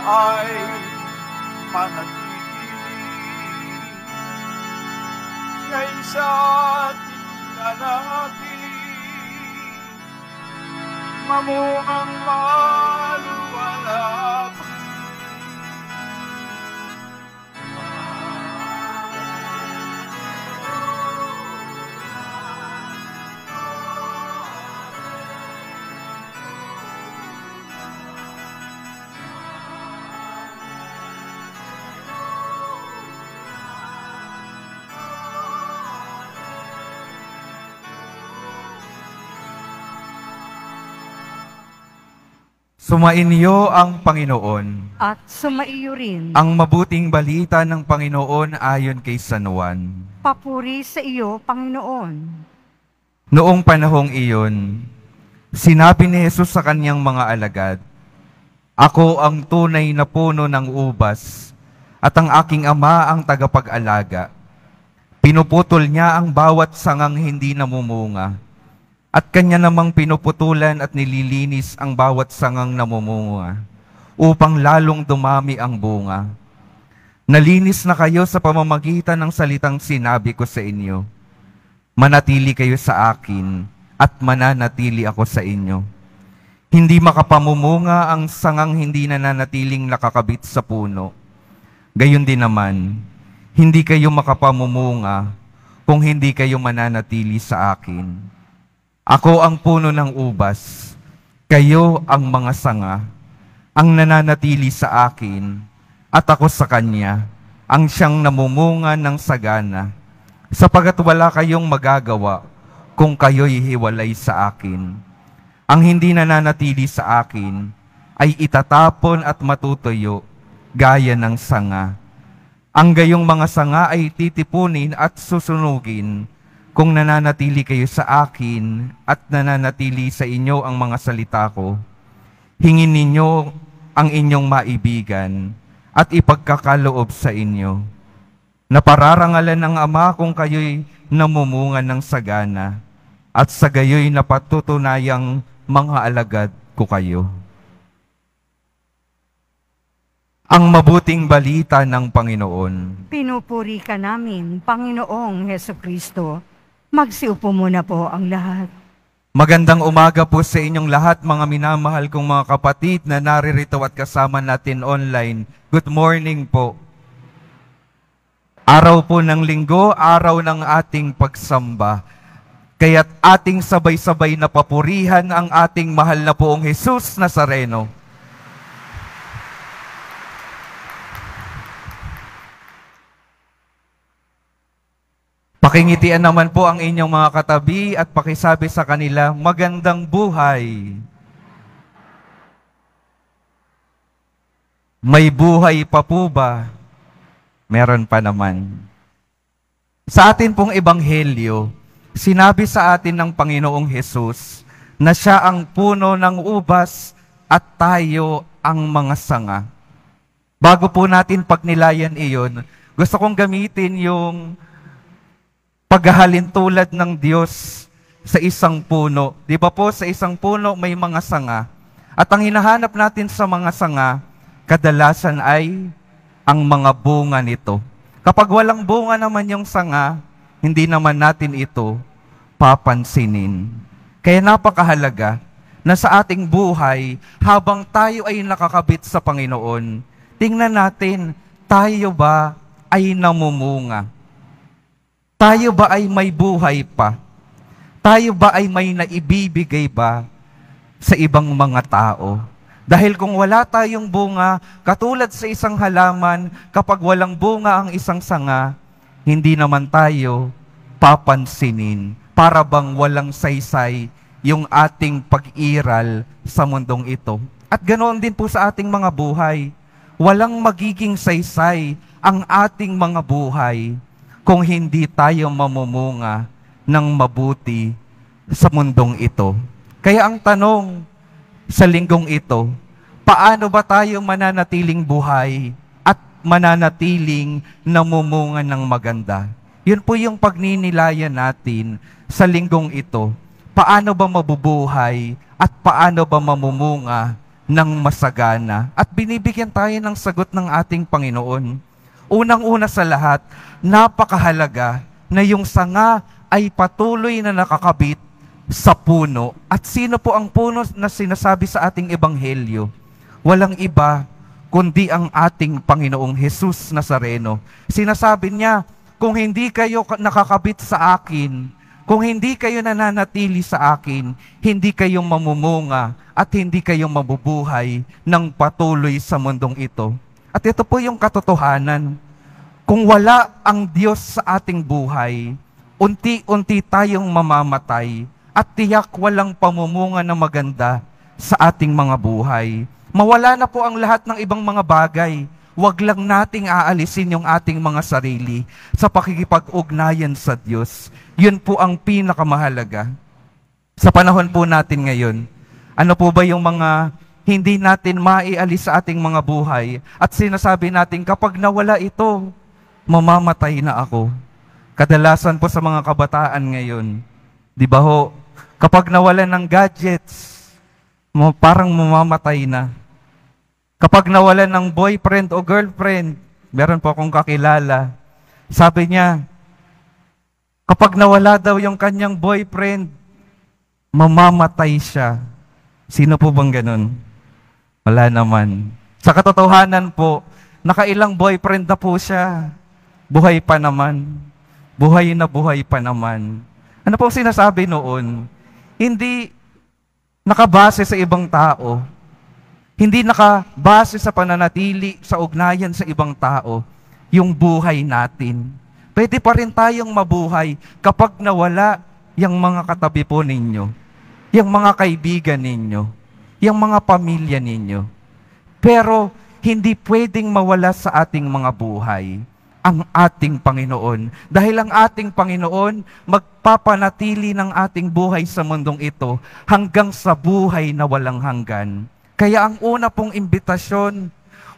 ay manatili. Siya'y sa ating nanatili, mamungang maluwalhati. Sumainyo ang Panginoon. At sumaiyo rin. Ang mabuting balita ng Panginoon ayon kay San Juan. Papuri sa iyo, Panginoon. Noong panahong iyon, sinabi ni Jesus sa kanyang mga alagad, "Ako ang tunay na puno ng ubas, at ang aking Ama ang tagapag-alaga. Pinuputol niya ang bawat sangang hindi namumunga, at kanya namang pinuputulan at nililinis ang bawat sangang namumunga, upang lalong dumami ang bunga. Nalinis na kayo sa pamamagitan ng salitang sinabi ko sa inyo. Manatili kayo sa akin, at mananatili ako sa inyo. Hindi makapamumunga ang sangang hindi nananatiling nakakabit sa puno. Gayon din naman, hindi kayo makapamumunga kung hindi kayo mananatili sa akin. Ako ang puno ng ubas, kayo ang mga sanga, ang nananatili sa akin, at ako sa kanya, ang siyang namumunga ng sagana, sapagat wala kayong magagawa kung kayo'y hiwalay sa akin. Ang hindi nananatili sa akin ay itatapon at matutuyo gaya ng sanga. Ang gayong mga sanga ay titipunin at susunugin. Kung nananatili kayo sa akin at nananatili sa inyo ang mga salita ko, hingin ninyo ang inyong maibigan at ipagkakaloob sa inyo. Napararangalan ng Ama kung kayo'y namumunga ng sagana, at sa gayo'y napatutunayang mga alagad ko kayo." Ang mabuting balita ng Panginoon. Pinupuri ka namin, Panginoong Hesukristo. Magsiupo muna po ang lahat. Magandang umaga po sa inyong lahat, mga minamahal kong mga kapatid na naririto at kasama natin online. Good morning po. Araw po ng linggo, araw ng ating pagsamba. Kaya't ating sabay-sabay na papurihan ang ating mahal na poong Jesus Nazareno. Pakingitian naman po ang inyong mga katabi at pakisabi sa kanila, magandang buhay. May buhay pa po ba? Meron pa naman. Sa atin pong ebanghelyo, sinabi sa atin ng Panginoong Hesus na siya ang puno ng ubas at tayo ang mga sanga. Bago po natin pagnilayan iyon, gusto kong gamitin yung paghahalin tulad ng Diyos sa isang puno. Di ba po, sa isang puno may mga sanga. At ang hinahanap natin sa mga sanga, kadalasan ay ang mga bunga nito. Kapag walang bunga naman yung sanga, hindi naman natin ito papansinin. Kaya napakahalaga na sa ating buhay, habang tayo ay nakakabit sa Panginoon, tingnan natin, tayo ba ay namumunga? Tayo ba ay may buhay pa? Tayo ba ay may naibibigay ba sa ibang mga tao? Dahil kung wala tayong bunga, katulad sa isang halaman, kapag walang bunga ang isang sanga, hindi naman tayo papansinin. Para bang walang saysay yung ating pag-iral sa mundong ito. At ganoon din po sa ating mga buhay. Walang magiging saysay ang ating mga buhay kung hindi tayo mamumunga ng mabuti sa mundong ito. Kaya ang tanong sa linggong ito, paano ba tayo mananatiling buhay at mananatiling namumunga ng maganda? Yun po yung pagninilayan natin sa linggong ito. Paano ba mabubuhay at paano ba mamumunga ng masagana at binibigyan tayo ng sagot ng ating Panginoon. Unang-una sa lahat, napakahalaga na yung sanga ay patuloy na nakakabit sa puno. At sino po ang puno na sinasabi sa ating ebanghelyo? Walang iba kundi ang ating Panginoong Jesus Nazareno. Sinasabi niya, kung hindi kayo nakakabit sa akin, kung hindi kayo nananatili sa akin, hindi kayo mamumunga at hindi kayo mabubuhay ng patuloy sa mundong ito. At ito po yung katotohanan. Kung wala ang Diyos sa ating buhay, unti-unti tayong mamamatay at tiyak walang pamumunga na maganda sa ating mga buhay. Mawala na po ang lahat ng ibang mga bagay. Huwag lang nating aalisin yung ating mga sarili sa pakikipag-ugnayan sa Diyos. Yun po ang pinakamahalaga. Sa panahon po natin ngayon, ano po ba yung mga hindi natin maialis sa ating mga buhay at sinasabi natin, kapag nawala ito, mamamatay na ako. Kadalasan po sa mga kabataan ngayon, di ba ho, kapag nawala ng gadgets, parang mamamatay na. Kapag nawalan ng boyfriend o girlfriend, meron po akong kakilala, sabi niya, kapag nawala daw yung kanyang boyfriend, mamamatay siya. Sino po bang ganun? Wala naman. Sa katotohanan po, nakailang boyfriend na po siya. Buhay pa naman. Buhay na buhay pa naman. Ano po sinasabi noon? Hindi nakabase sa ibang tao. Hindi nakabase sa pananatili, sa ugnayan sa ibang tao, yung buhay natin. Pwede pa rin tayong mabuhay kapag nawala yung mga katabi po ninyo, yung mga kaibigan ninyo, yung mga pamilya ninyo. Pero hindi pwedeng mawala sa ating mga buhay ang ating Panginoon. Dahil ang ating Panginoon magpapanatili ng ating buhay sa mundong ito hanggang sa buhay na walang hanggan. Kaya ang una pong imbitasyon,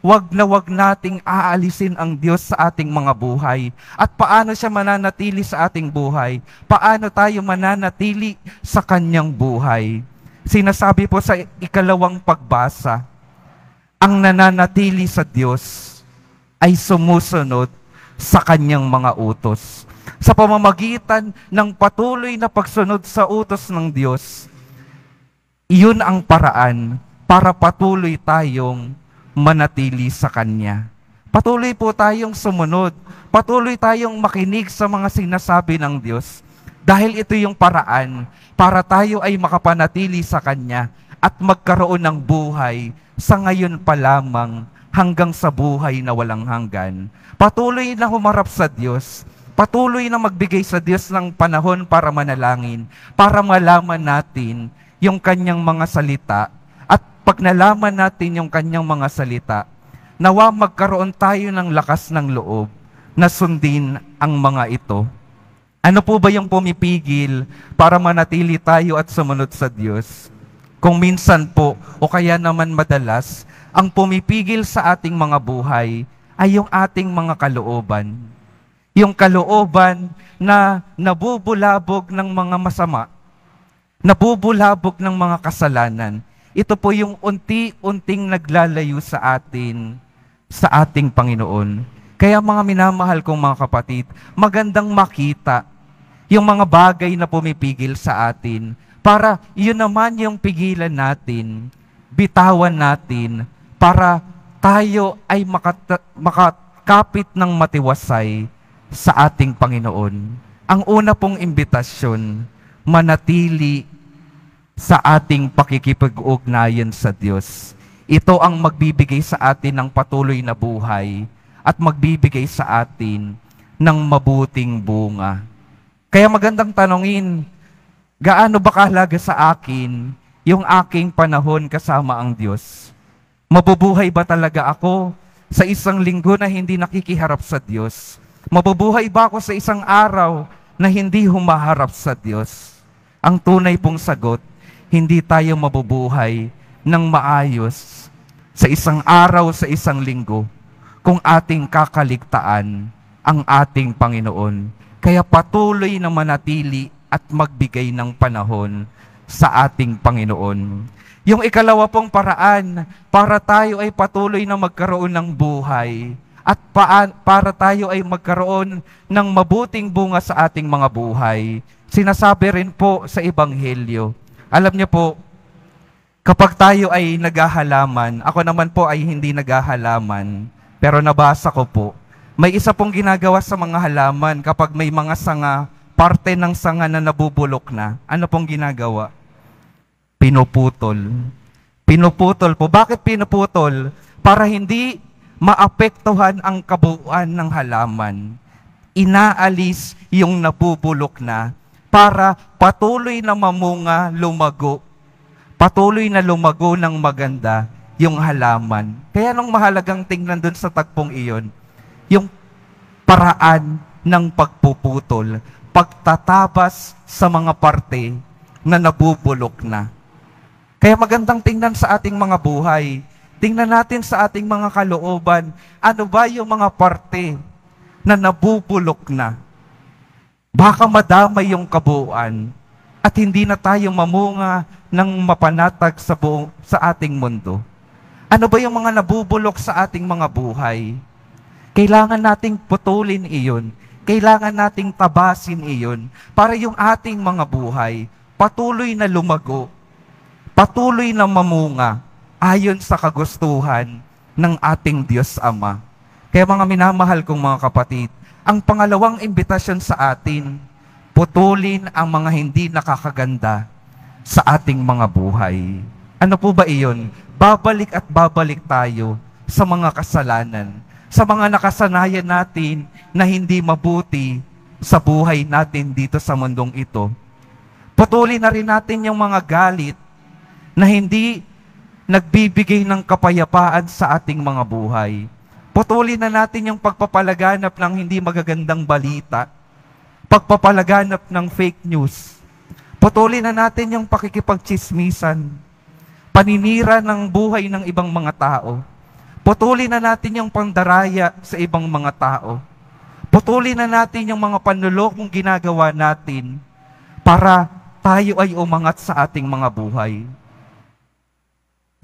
wag na wag nating aalisin ang Diyos sa ating mga buhay. At paano siya mananatili sa ating buhay? Paano tayo mananatili sa kanyang buhay? Sinasabi po sa ikalawang pagbasa, ang nananatili sa Diyos ay sumusunod sa kanyang mga utos. Sa pamamagitan ng patuloy na pagsunod sa utos ng Diyos, iyon ang paraan para patuloy tayong manatili sa Kanya. Patuloy po tayong sumunod. Patuloy tayong makinig sa mga sinasabi ng Diyos. Dahil ito yung paraan para tayo ay makapanatili sa Kanya at magkaroon ng buhay sa ngayon pa lamang hanggang sa buhay na walang hanggan. Patuloy na humarap sa Diyos. Patuloy na magbigay sa Diyos ng panahon para manalangin, para malaman natin yung Kanyang mga salita. At pag nalaman natin yung Kanyang mga salita, nawa magkaroon tayo ng lakas ng loob na sundin ang mga ito. Ano po ba yung pumipigil para manatili tayo at sumunod sa Diyos? Kung minsan po, o kaya naman madalas, ang pumipigil sa ating mga buhay ay yung ating mga kalooban. Yung kalooban na nabubulabog ng mga masama, nabubulabog ng mga kasalanan. Ito po yung unti-unting naglalayo sa atin, sa ating Panginoon. Kaya mga minamahal kong mga kapatid, magandang makita yung mga bagay na pumipigil sa atin para yun naman yung pigilan natin, bitawan natin para tayo ay makakapit ng matiwasay sa ating Panginoon. Ang una pong imbitasyon, manatili sa ating pakikipag-ugnayan sa Diyos. Ito ang magbibigay sa atin ng patuloy na buhay at magbibigay sa atin ng mabuting bunga. Kaya magandang tanongin, gaano ba kahalaga sa akin yung aking panahon kasama ang Diyos? Mabubuhay ba talaga ako sa isang linggo na hindi nakikiharap sa Diyos? Mabubuhay ba ako sa isang araw na hindi humaharap sa Diyos? Ang tunay pong sagot, hindi tayo mabubuhay ng maayos sa isang araw, sa isang linggo, kung ating kakaligtaan ang ating Panginoon. Kaya patuloy na manatili at magbigay ng panahon sa ating Panginoon. Yung ikalawa pong paraan, para tayo ay patuloy na magkaroon ng buhay at para tayo ay magkaroon ng mabuting bunga sa ating mga buhay. Sinasabi rin po sa Ebanghelyo. Alam niyo po, kapag tayo ay naghahalaman, ako naman po ay hindi naghahalaman, pero nabasa ko po, may isa pong ginagawa sa mga halaman kapag may mga sanga, parte ng sanga na nabubulok na. Ano pong ginagawa? Pinuputol. Pinuputol po. Bakit pinuputol? Para hindi maapektuhan ang kabuuan ng halaman. Inaalis yung nabubulok na para patuloy na mamunga, lumago. Patuloy na lumago ng maganda yung halaman. Kaya nung mahalagang tingnan dun sa tagpong iyon, yung paraan ng pagpuputol, pagtatabas sa mga parte na nabubulok na. Kaya magandang tingnan sa ating mga buhay. Tingnan natin sa ating mga kalooban, ano ba yung mga parte na nabubulok na? Baka madamay yung kabuuan at hindi na tayo mamunga ng mapanatag sa ating mundo. Ano ba yung mga nabubulok sa ating mga buhay? Kailangan nating putulin iyon. Kailangan nating tabasin iyon para yung ating mga buhay patuloy na lumago, patuloy na mamunga ayon sa kagustuhan ng ating Diyos Ama. Kaya mga minamahal kong mga kapatid, ang pangalawang imbitasyon sa atin, putulin ang mga hindi nakakaganda sa ating mga buhay. Ano po ba iyon? Babalik at babalik tayo sa mga kasalanan, sa mga nakasanayan natin na hindi mabuti sa buhay natin dito sa mundong ito. Putulin na rin natin yung mga galit na hindi nagbibigay ng kapayapaan sa ating mga buhay. Putulin na natin yung pagpapalaganap ng hindi magagandang balita, pagpapalaganap ng fake news. Putulin na natin yung pakikipagtsismisan, paninira ng buhay ng ibang mga tao. Putulin na natin yung pandaraya sa ibang mga tao. Putulin na natin yung mga panlulokong ginagawa natin para tayo ay umangat sa ating mga buhay.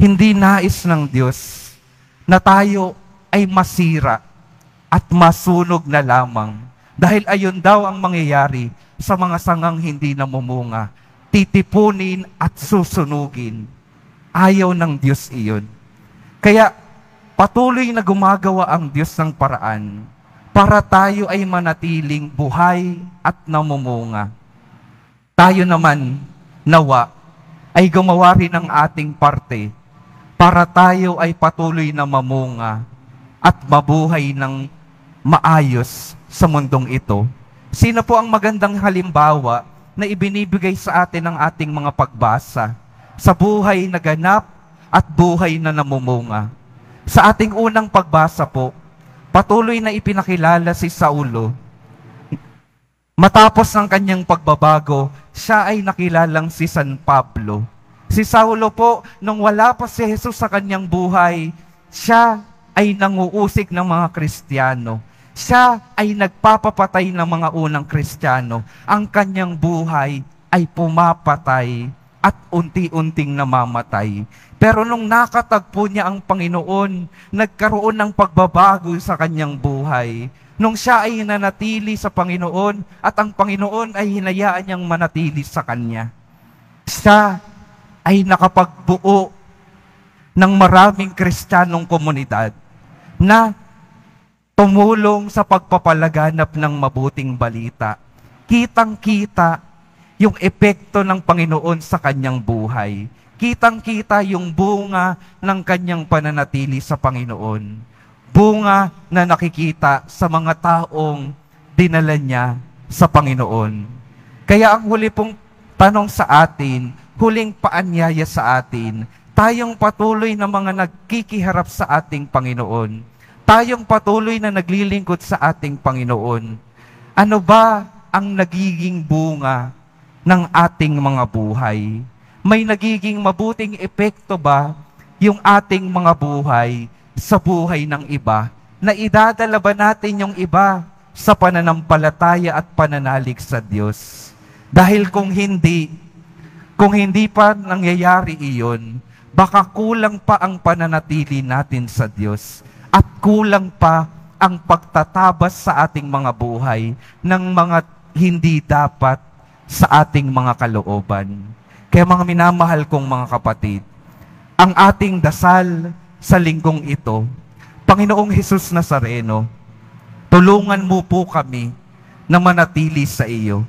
Hindi nais ng Diyos na tayo ay masira at masunog na lamang. Dahil ayon daw ang mangyayari sa mga sangang hindi namumunga. Titipunin at susunugin. Ayaw ng Diyos iyon. Kaya patuloy na gumagawa ang Diyos ng paraan para tayo ay manatiling buhay at namumunga. Tayo naman, nawa, ay gumawa rin ng ating parte para tayo ay patuloy na mamunga at mabuhay ng maayos sa mundong ito. Sino po ang magandang halimbawa na ibinibigay sa atin ng ating mga pagbasa sa buhay na ganap at buhay na namumunga? Sa ating unang pagbasa po, patuloy na ipinakilala si Saulo. Matapos ng kanyang pagbabago, siya ay nakilalang si San Pablo. Si Saulo po, nung wala pa si Jesus sa kanyang buhay, siya ay nanguusig ng mga Kristiyano. Siya ay nagpapapatay ng mga unang Kristiyano. Ang kanyang buhay ay pumapatay at unti-unting namamatay. Pero nung nakatagpo niya ang Panginoon, nagkaroon ng pagbabago sa kanyang buhay. Nung siya ay nanatili sa Panginoon at ang Panginoon ay hinayaan niyang manatili sa kanya, siya ay nakapagbuo ng maraming Kristiyanong komunidad na tumulong sa pagpapalaganap ng mabuting balita. Kitang-kita yung epekto ng Panginoon sa kanyang buhay. Kitang-kita yung bunga ng kanyang pananatili sa Panginoon. Bunga na nakikita sa mga taong dinala niya sa Panginoon. Kaya ang huli pong tanong sa atin, huling paanyaya sa atin, tayong patuloy na mga nagkikiharap sa ating Panginoon. Tayong patuloy na naglilingkod sa ating Panginoon. Ano ba ang nagiging bunga ng ating mga buhay? May nagiging mabuting epekto ba yung ating mga buhay sa buhay ng iba? Na idadala ba natin yung iba sa pananampalataya at pananalig sa Diyos? Dahil kung hindi pa nangyayari iyon, baka kulang pa ang pananatili natin sa Diyos at kulang pa ang pagtatabas sa ating mga buhay ng mga hindi dapat sa ating mga kalooban. Kaya mga minamahal kong mga kapatid, ang ating dasal sa linggong ito, Panginoong Hesus Nazareno, tulungan mo po kami na manatili sa iyo.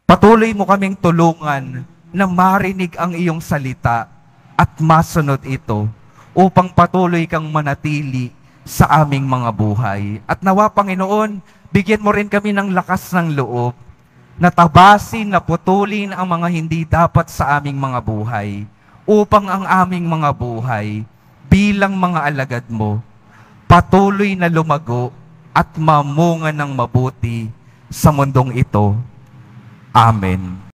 Patuloy mo kaming tulungan na marinig ang iyong salita at masunod ito upang patuloy kang manatili sa aming mga buhay. At nawa, Panginoon, bigyan mo rin kami ng lakas ng loob na tabasin, na putulin ang mga hindi dapat sa aming mga buhay upang ang aming mga buhay bilang mga alagad mo patuloy na lumago at mamunga ng mabuti sa mundong ito. Amen.